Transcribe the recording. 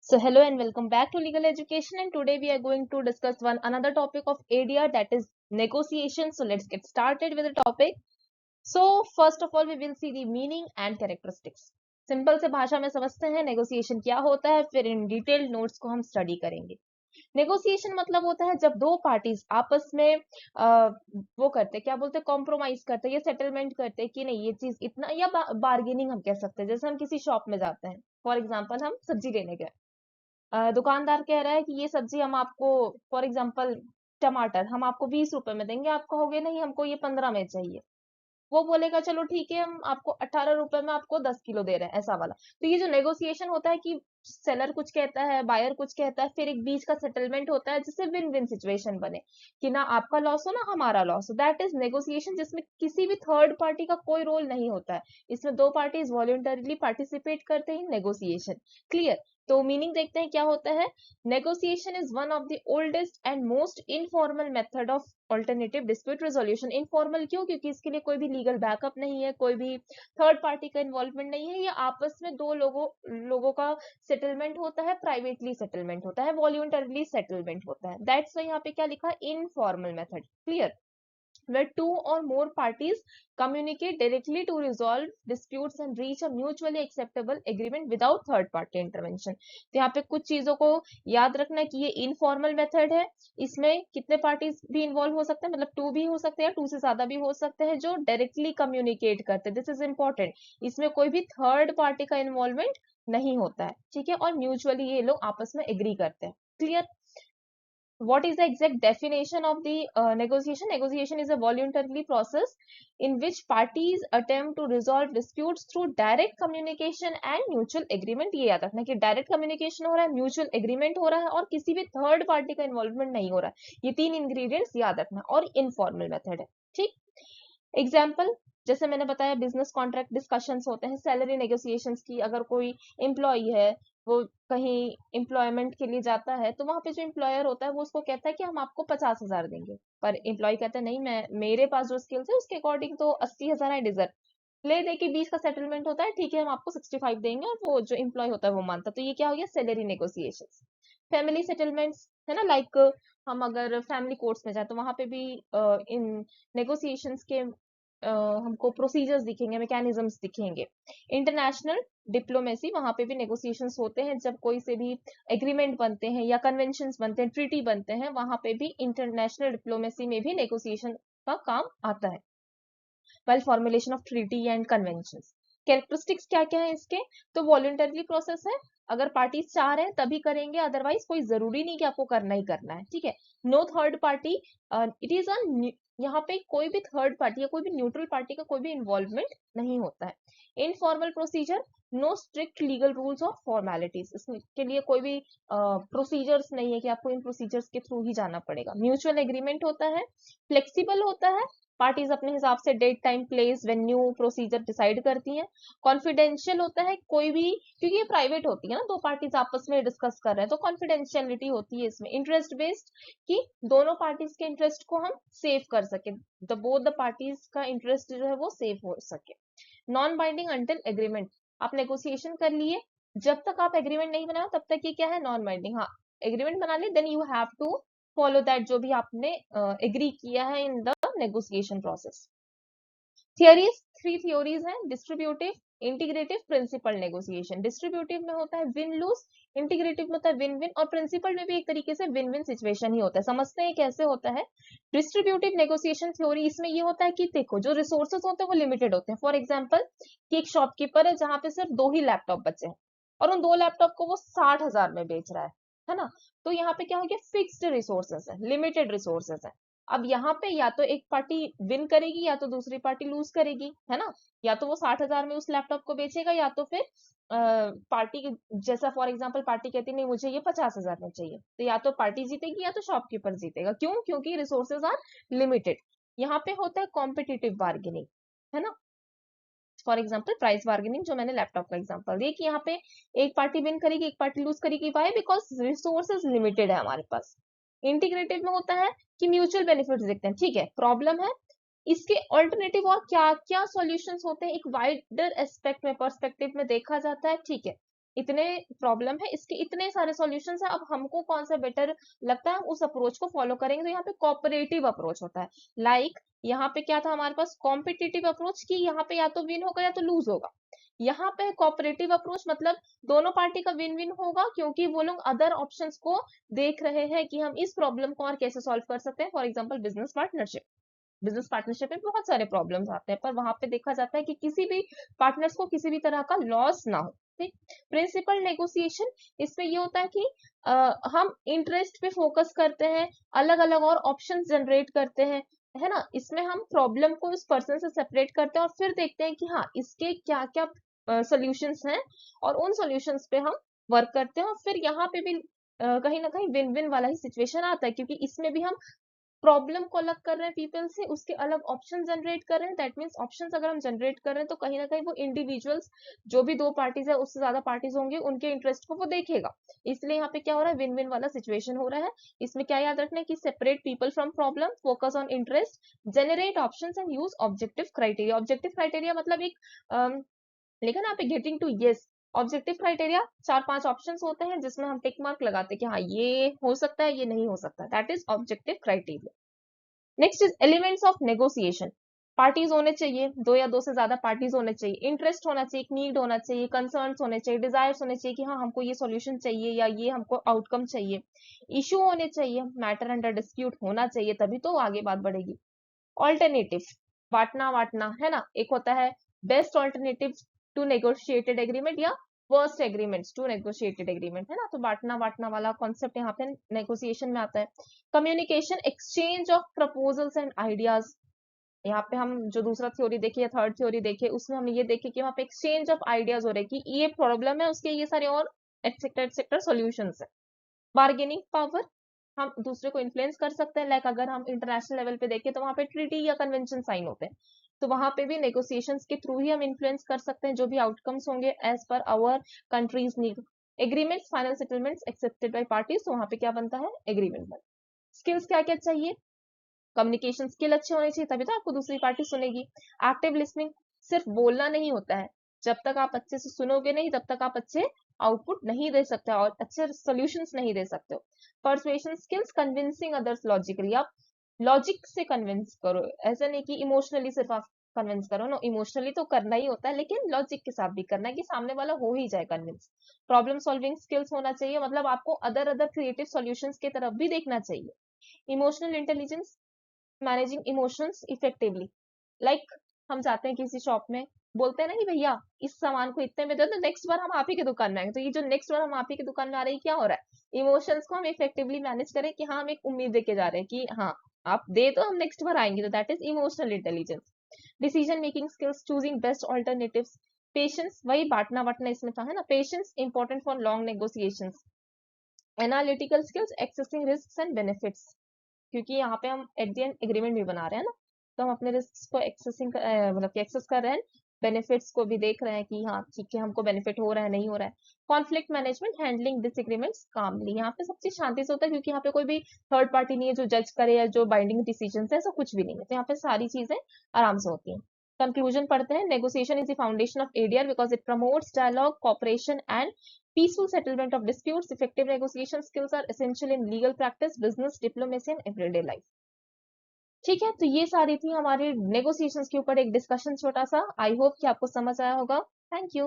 So hello and welcome back to Legal Education, and today we are going to discuss one another topic of ADR, that is negotiation. So let's get started with the topic. So first of all we will see the meaning and characteristics. Simple से भाषा में समझते हैं negotiation क्या होता है, फिर in detail notes को हम स्टडी करेंगे। नेगोशिएशन मतलब होता है जब दो पार्टीज आपस में वो करते क्या बोलते हैं, कॉम्प्रोमाइज करते हैं या सेटलमेंट करते हैं कि नहीं ये चीज इतना, या बार्गेनिंग हम कह सकते हैं। जैसे हम किसी शॉप में जाते हैं, फॉर एग्जाम्पल हम सब्जी लेने गए, दुकानदार कह रहा है कि ये सब्जी हम आपको, फॉर एग्जाम्पल टमाटर हम आपको 20 रुपए में देंगे, आप कहोगे नहीं हमको ये 15 में चाहिए। वो बोलेगा चलो ठीक है हम आपको 18 रुपए में आपको 10 किलो दे रहे हैं, ऐसा वाला। तो ये जो नेगोशिएशन होता है कि सेलर कुछ कहता है, बायर कुछ कहता है, फिर एक बीच का सेटलमेंट होता है जिससे विन विन सिचुएशन बने, कि ना आपका लॉस हो ना हमारा लॉस हो। दैट इज नेगोशिएशन, जिसमें किसी भी थर्ड पार्टी का कोई रोल नहीं होता है। इसमें दो पार्टीज वॉलंटरीली पार्टिसिपेट करते हैं नेगोशिएशन। क्लियर? तो मीनिंग देखते हैं क्या होता है। Negotiation is one of the oldest and most informal method of alternative dispute resolution. Informal क्यों? क्योंकि इसके लिए कोई भी लीगल बैकअप नहीं है, कोई भी थर्ड पार्टी का इन्वॉल्वमेंट नहीं है, ये आपस में दो लोगों का सेटलमेंट होता है, प्राइवेटली सेटलमेंट होता है, वॉल्यूंटरली सेटलमेंट होता है। दैट्स वाई यहाँ पे क्या लिखा है, informal method. Clear? where two or more parties communicate directly to resolve disputes and reach a mutually acceptable agreement without third party intervention। तो यहाँ पे कुछ चीजों को याद रखना है कि ये इनफॉर्मल मेथड है। इसमें कितने पार्टीज भी इन्वॉल्व हो सकते हैं, मतलब टू भी हो सकते हैं, टू से ज्यादा भी हो सकते हैं, जो डायरेक्टली कम्युनिकेट करते हैं। दिस इज इंपॉर्टेंट, इसमें कोई भी थर्ड पार्टी का इन्वॉल्वमेंट नहीं होता है, ठीक है, और म्यूचुअली ये लोग आपस में एग्री करते हैं। Clear? What is the exact definition of the negotiation? Negotiation is a voluntary process in which parties attempt to resolve disputes through direct communication and mutual agreement। ये याद रखना कि डायरेक्ट कम्युनिकेशन हो रहा है, म्यूचुअल एग्रीमेंट हो रहा है, और किसी भी थर्ड पार्टी का इन्वॉल्वमेंट नहीं हो रहा है। ये तीन इंग्रेडिएंट्स याद रखना, और इनफॉर्मल मेथड है। ठीक, एग्जाम्पल जैसे मैंने बताया, बिजनेस कॉन्ट्रैक्ट डिस्कशंस होते हैं, सैलरी नेगोशिएशंस की। अगर कोई एम्प्लॉई है, वो कहीं एम्प्लॉयमेंट के लिए जाता है, तो वहां पे जो एम्प्लॉयर होता है वो उसको कहता है कि हम आपको 50,000 देंगे, पर एम्प्लॉय कहता है नहीं, मैं मेरे पास जो स्किल्स है उसके अकॉर्डिंग तो 80,000 आई डिजर्व। ले दे के 20 का सेटलमेंट होता है, ठीक है हम आपको 65 देंगे, और वो जो एम्प्लॉय होता है वो मानता है। तो ये क्या हो गया, सैलरी नेगोशिएशन। फैमिली सेटलमेंट्स है ना, लाइक हम अगर फैमिली कोर्ट्स में जाए तो वहां पे भी इन नेगोशिएशंस के हमको प्रोसीजर्स दिखेंगे, मैकेनिज्म्स दिखेंगे। इंटरनेशनल डिप्लोमेसी, वहां पे भी नेगोशिएशंस होते हैं। जब कोई से भी एग्रीमेंट बनते हैं या कन्वेंशंस बनते हैं, ट्रीटी बनते हैं, वहां पे भी इंटरनेशनल डिप्लोमेसी में भी नेगोशिएशन का काम आता है, while formulation of treaty and conventions। Characteristics क्या क्या है इसके? तो वॉलंटरी प्रोसेस है, अगर पार्टीज चाह रहे हैं तभी करेंगे, अदरवाइज कोई जरूरी नहीं कि आपको करना ही करना है। ठीक है। No third party, it is uh, यहाँ पे कोई भी थर्ड पार्टी या कोई भी न्यूट्रल पार्टी का कोई भी इन्वॉल्वमेंट नहीं होता है। Informal procedure, no strict legal rules और फॉर्मेलिटीज, इसके लिए कोई भी प्रोसीजर्स नहीं है कि आपको इन प्रोसीजर्स के थ्रू ही जाना पड़ेगा। म्यूचुअल एग्रीमेंट होता है, फ्लेक्सिबल होता है, पार्टीज अपने हिसाब से date time place venue procedure decide करती हैं। कॉन्फिडेंशियल होता है, कोई भी, क्योंकि ये प्राइवेट होती है ना, दो पार्टीज आपस में डिस्कस कर रहे हैं, तो कॉन्फिडेंशियलिटी होती है इसमें। इंटरेस्ट बेस्ड, कि दोनों पार्टीज के इंटरेस्ट को हम सेव कर सके, द बोथ द पार्टीज का इंटरेस्ट जो है वो सेव हो सके। नॉन बाइंडिंग अंटिल एग्रीमेंट, आप नेगोशिएशन कर लिए, जब तक आप एग्रीमेंट नहीं बनाओ तब तक ये क्या है, नॉन बाइंडिंग। हाँ, एग्रीमेंट बना लिए then you have to follow that, जो भी आपने एग्री किया है in the negotiation process. Theories, three theories हैं, distributive, integrative, principle negotiation. Distributive में होता है विन लूज, इंटीग्रेटिव में होता है विन विन, और प्रिंसिपल में भी एक तरीके से विन विन सिचुएशन ही होता है। समझते हैं कैसे होता है डिस्ट्रीब्यूटिव नेगोशिएशन थ्योरी। इसमें ये होता है कि देखो जो रिसोर्सेज होते हैं वो लिमिटेड होते हैं। फॉर एग्जाम्पल कि एक शॉपकीपर है जहां पे सिर्फ 2 ही लैपटॉप बचे हैं, और उन 2 लैपटॉप को वो 60,000 में बेच रहा है ना। तो यहाँ पे क्या हो गया, फिक्स्ड रिसोर्सेज है, लिमिटेड रिसोर्सेज है। अब यहाँ पे या तो एक पार्टी विन करेगी या तो दूसरी पार्टी लूज करेगी, है ना। या तो वो 60,000 में उस लैपटॉप को बेचेगा, या तो फिर पार्टी, जैसा फॉर एग्जांपल पार्टी कहती नहीं मुझे ये 50,000 में चाहिए, तो या तो पार्टी जीतेगी या तो शॉपकीपर जीतेगा। क्यों? क्योंकि रिसोर्सेज आर लिमिटेड। यहाँ पे होता है कॉम्पिटिटिव बार्गेनिंग, है ना। फॉर एग्जाम्पल प्राइस बार्गेनिंग, जो मैंने लैपटॉप का एग्जाम्पल दिया, कि यहाँ पे एक पार्टी विन करेगी एक पार्टी लूज करेगी। वाई? बिकॉज रिसोर्सेज लिमिटेड है हमारे पास। इंटीग्रेटेड में होता है कि म्यूचुअल बेनिफिट देखते हैं, ठीक है, प्रॉब्लम है, इसके ऑल्टरनेटिव और क्या क्या सॉल्यूशंस होते हैं, एक वाइडर एस्पेक्ट में, पर्सपेक्टिव में देखा जाता है, ठीक है। इतने प्रॉब्लम है, इसके इतने सारे सॉल्यूशंस है, अब हमको कौन सा बेटर लगता है, हम उस अप्रोच को फॉलो करेंगे। तो यहाँ पे कोऑपरेटिव अप्रोच होता है। यहाँ पे क्या था हमारे पास, कॉम्पिटिटिव अप्रोच की यहाँ पे या तो विन होगा या तो लूज होगा। यहाँ पे कोऑपरेटिव अप्रोच मतलब दोनों पार्टी का विन विन होगा, क्योंकि वो लोग अदर ऑप्शंस को देख रहे हैं कि हम इस प्रॉब्लम को और कैसे सॉल्व कर सकते हैं। फॉर एग्जाम्पल बिजनेस पार्टनरशिप में बहुत सारे प्रॉब्लम्स आते हैं, पर वहां पे देखा जाता है कि किसी भी पार्टनर्स को किसी भी तरह का लॉस ना हो। ठीक, प्रिंसिपल नेगोशिएशन, इसमें ये होता है कि हम इंटरेस्ट पे फोकस करते हैं, अलग अलग और ऑप्शंस जनरेट करते हैं, है ना। इसमें हम प्रॉब्लम को उस पर्सन से सेपरेट करते हैं और फिर देखते हैं कि हाँ इसके क्या क्या सॉल्यूशंस हैं, और उन सॉल्यूशंस पे हम वर्क करते हैं। और फिर यहाँ पे भी कहीं ना कहीं विन विन वाला ही सिचुएशन आता है, क्योंकि इसमें भी हम प्रॉब्लम को अलग कर रहे हैं पीपल से, उसके अलग ऑप्शन जनरेट कर रहे हैं। दैट मीन्स ऑप्शंस अगर हम जनरेट कर रहे हैं तो कहीं ना कहीं वो इंडिविजुअल्स, जो भी दो पार्टीज है उससे ज्यादा पार्टीज होंगे, उनके इंटरेस्ट को वो देखेगा। इसलिए यहाँ पे क्या हो रहा है, विन विन वाला सिचुएशन हो रहा है। इसमें क्या याद रखना है कि separate people from problem, focus on interest, generate options and use objective criteria. Objective criteria मतलब एक लिखा ना यहाँ पे getting to yes. Objective criteria 4-5 options होते हैं जिसमें हम टिक मार्क लगाते हैं कि हाँ ये हो सकता है, ये नहीं हो सकता। That is objective criteria. Next is elements of negotiation. Parties होने चाहिए, दो या दो से ज्यादा पार्टीज होने चाहिए, इंटरेस्ट होना चाहिए, एक नीड होना चाहिए, कंसर्न्स होने चाहिए, डिजायर्स होने चाहिए कि हाँ हमको ये सॉल्यूशन चाहिए या ये हमको आउटकम चाहिए, इशू होने चाहिए, मैटर अंडर डिस्प्यूट होना चाहिए, तभी तो आगे बात बढ़ेगी। ऑल्टरनेटिव, बांटना बांटना, है ना। एक होता है best alternative to negotiated agreement या worst agreements to negotiated agreement, है ना। तो बांटना बांटना वाला कॉन्सेप्ट यहाँ पे नेगोशिएशन में आता है। Communication, exchange of proposals and ideas. यहाँ पे हम जो दूसरा थ्योरी देखे या थर्ड थ्योरी देखे, उसमें हम ये देखे कि वहाँ पे एक्सचेंज ऑफ आइडियाज हो रहे हैं कि ये प्रॉब्लम है, उसके ये सारे और एक्सेट्रा एक्सेट्रा सॉल्यूशंस है। बार्गेनिंग पावर, हम दूसरे को इन्फ्लुएंस कर सकते हैं। लाइक अगर हम इंटरनेशनल लेवल पे देखें तो वहां पे ट्रीटी या कन्वेंशन साइन होते हैं, तो वहां पे भी नेगोशिएशंस के थ्रू ही हम इन्फ्लुएंस कर सकते हैं जो भी आउटकम्स होंगे as per our countries need. Agreements, final settlements accepted by parties, तो वहां पे क्या बनता है, एग्रीमेंट बनता है। स्किल्स क्या क्या चाहिए, कम्युनिकेशन स्किल अच्छे होने चाहिए, तभी तो आपको दूसरी पार्टी सुनेगी। एक्टिव लिसनिंग, सिर्फ बोलना नहीं होता है, जब तक आप अच्छे से सुनोगे नहीं तब तक आप अच्छे आउटपुट नहीं दे सकते और अच्छे सॉल्यूशंस नहीं दे सकते हो। Persuasion skills, convincing others logically, आप लॉजिक से कन्विंस करो, ऐसा नहीं कि इमोशनली सिर्फ आप कन्विंस करो। नो, इमोशनली तो करना ही होता है, लेकिन लॉजिक के साथ भी करना है कि सामने वाला हो ही जाए कन्विंस। प्रॉब्लम सॉल्विंग स्किल्स होना चाहिए, मतलब आपको अदर अदर क्रिएटिव सॉल्यूशंस की तरफ भी देखना चाहिए। Emotional intelligence, managing emotions effectively. Like हम जाते हैं किसी शॉप में, बोलते हैं ना कि भैया इस सामान को इतने में दो, तो नेक्स्ट बार हम आप ही की दुकान में आएंगे। तो ये जो नेक्स्ट बार हम आप ही की दुकान में आ रही है, क्या हो रहा है, इमोशंस को हम इफेक्टिवली मैनेज करें कि हाँ हम एक उम्मीद देके जा रहे हैं कि हाँ आप दे तो हम नेक्स्ट बार आएंगे। तो that is emotional intelligence. Decision making skills, choosing best alternatives. Patience, वही बांटना बांटना इसमें था, है ना। Patience important for long negotiations. Analytical skills, accessing risk and benefits, क्योंकि यहाँ पे हम एट द एंड एग्रीमेंट भी बना रहे हैं ना, तो हम अपने रिस्क को मतलब कि एक्सेस कर रहे हैं, बेनिफिट्स को भी देख रहे हैं कि हाँ ठीक है हमको बेनिफिट हो रहा है नहीं हो रहा है। कॉन्फ्लिक्ट मैनेजमेंट, हैंडलिंग डिसएग्रीमेंट्स कामली, यहाँ पे सब चीज शांति से होता है क्योंकि यहाँ पे कोई भी थर्ड पार्टी नहीं है जो जज करे या जो बाइंडिंग डिसीजन है, ऐसा कुछ भी नहीं है। तो यहाँ पे सारी चीजें आराम से होती हैं। कंक्लूजन पढ़ते हैं। Negotiation is the foundation of ADR because it promotes dialogue, cooperation and peaceful settlement of disputes. Effective negotiation skills are essential in legal practice, business, diplomacy and everyday life. ठीक है, तो ये सारी थी हमारे नेगोशिएशंस के ऊपर एक डिस्कशन छोटा सा। आई होप कि आपको समझ आया होगा। Thank you.